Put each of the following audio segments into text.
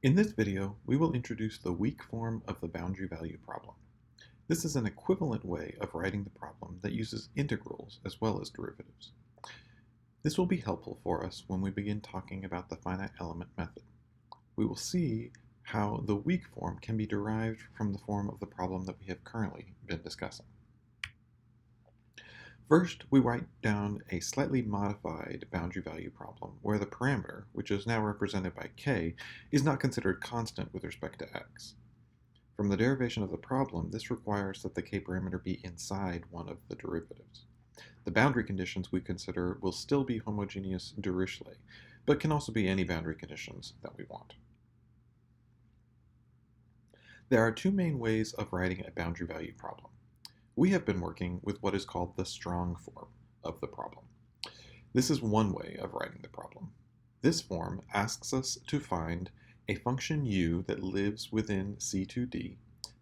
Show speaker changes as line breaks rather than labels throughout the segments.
In this video, we will introduce the weak form of the boundary value problem. This is an equivalent way of writing the problem that uses integrals as well as derivatives. This will be helpful for us when we begin talking about the finite element method. We will see how the weak form can be derived from the form of the problem that we have currently been discussing. First, we write down a slightly modified boundary value problem where the parameter, which is now represented by k, is not considered constant with respect to x. From the derivation of the problem, this requires that the k parameter be inside one of the derivatives. The boundary conditions we consider will still be homogeneous Dirichlet, but can also be any boundary conditions that we want. There are two main ways of writing a boundary value problem. We have been working with what is called the strong form of the problem. This is one way of writing the problem. This form asks us to find a function u that lives within C2D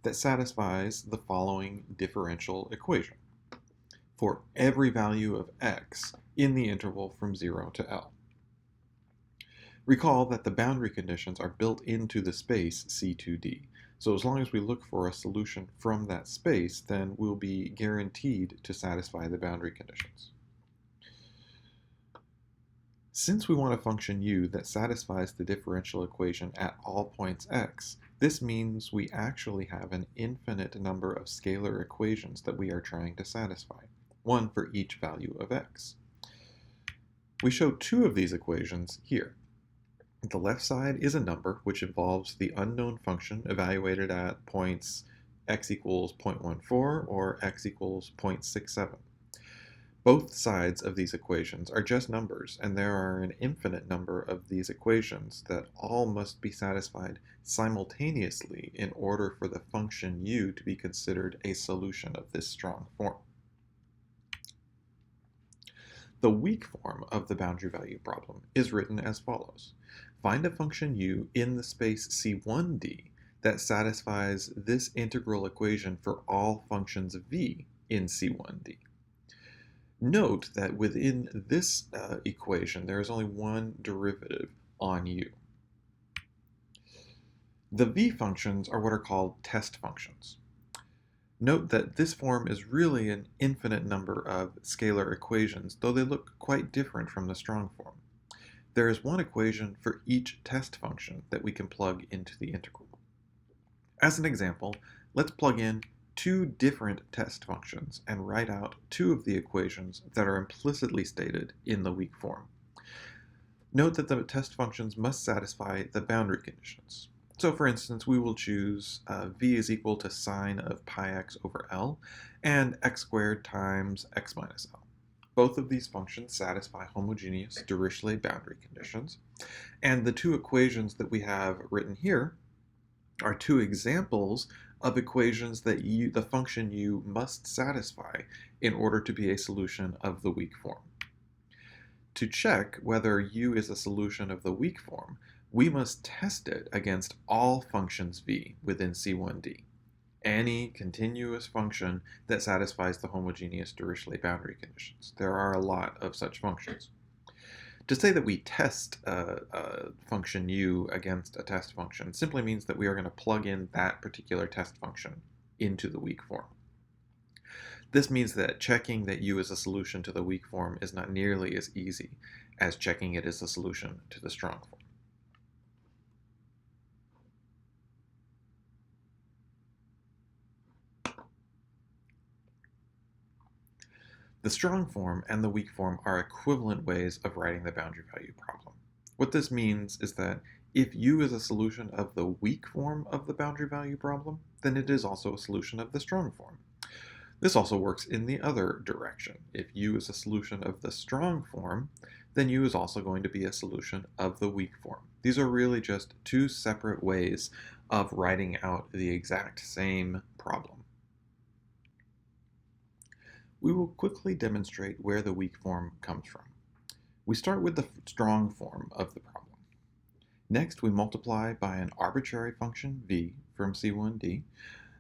that satisfies the following differential equation for every value of x in the interval from 0 to L. Recall that the boundary conditions are built into the space C2D. So as long as we look for a solution from that space, then we'll be guaranteed to satisfy the boundary conditions. Since we want a function u that satisfies the differential equation at all points x, this means we actually have an infinite number of scalar equations that we are trying to satisfy, one for each value of x. We show two of these equations here. The left side is a number which involves the unknown function evaluated at points x equals 0.14 or x equals 0.67. Both sides of these equations are just numbers, and there are an infinite number of these equations that all must be satisfied simultaneously in order for the function u to be considered a solution of this strong form. The weak form of the boundary value problem is written as follows. Find a function u in the space C1D that satisfies this integral equation for all functions v in C1D. Note that within this equation there is only one derivative on u. The v functions are what are called test functions. Note that this form is really an infinite number of scalar equations, though they look quite different from the strong form. There is one equation for each test function that we can plug into the integral. As an example, let's plug in two different test functions and write out two of the equations that are implicitly stated in the weak form. Note that the test functions must satisfy the boundary conditions. So for instance, we will choose v is equal to sine of pi x over L and x squared times x minus L. Both of these functions satisfy homogeneous Dirichlet boundary conditions, and the two equations that we have written here are two examples of equations that the function u must satisfy in order to be a solution of the weak form. To check whether u is a solution of the weak form, we must test it against all functions v within C1D. Any continuous function that satisfies the homogeneous Dirichlet boundary conditions. There are a lot of such functions. To say that we test a function u against a test function simply means that we are going to plug in that particular test function into the weak form. This means that checking that u is a solution to the weak form is not nearly as easy as checking it is a solution to the strong form. The strong form and the weak form are equivalent ways of writing the boundary value problem. What this means is that if u is a solution of the weak form of the boundary value problem, then it is also a solution of the strong form. This also works in the other direction. If u is a solution of the strong form, then u is also going to be a solution of the weak form. These are really just two separate ways of writing out the exact same problem. We will quickly demonstrate where the weak form comes from. We start with the strong form of the problem. Next, we multiply by an arbitrary function v from C1D,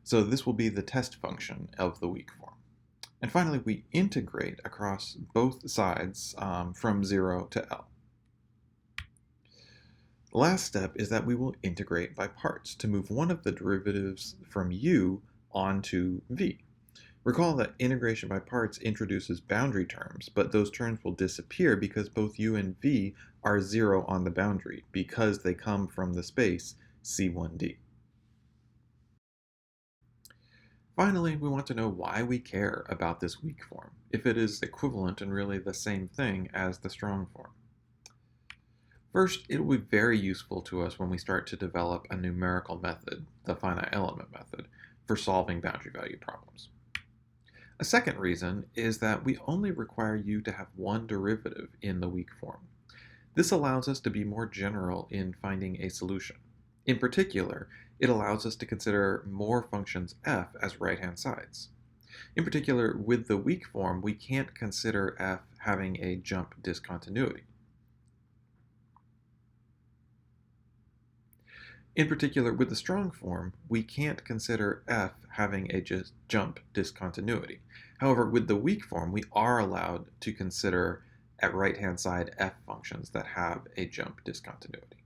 so this will be the test function of the weak form. And finally, we integrate across both sides from 0 to L. The last step is that we will integrate by parts to move one of the derivatives from u onto v. Recall that integration by parts introduces boundary terms, but those terms will disappear because both u and v are 0 on the boundary, because they come from the space C1d. Finally, we want to know why we care about this weak form, if it is equivalent and really the same thing as the strong form. First, it will be very useful to us when we start to develop a numerical method, the finite element method, for solving boundary value problems. A second reason is that we only require u to have one derivative in the weak form. This allows us to be more general in finding a solution. In particular, it allows us to consider more functions f as right-hand sides. In particular, with the weak form, we can't consider f having a jump discontinuity. In particular, with the strong form, we can't consider f having a jump discontinuity. However, with the weak form, we are allowed to consider at right-hand side f functions that have a jump discontinuity.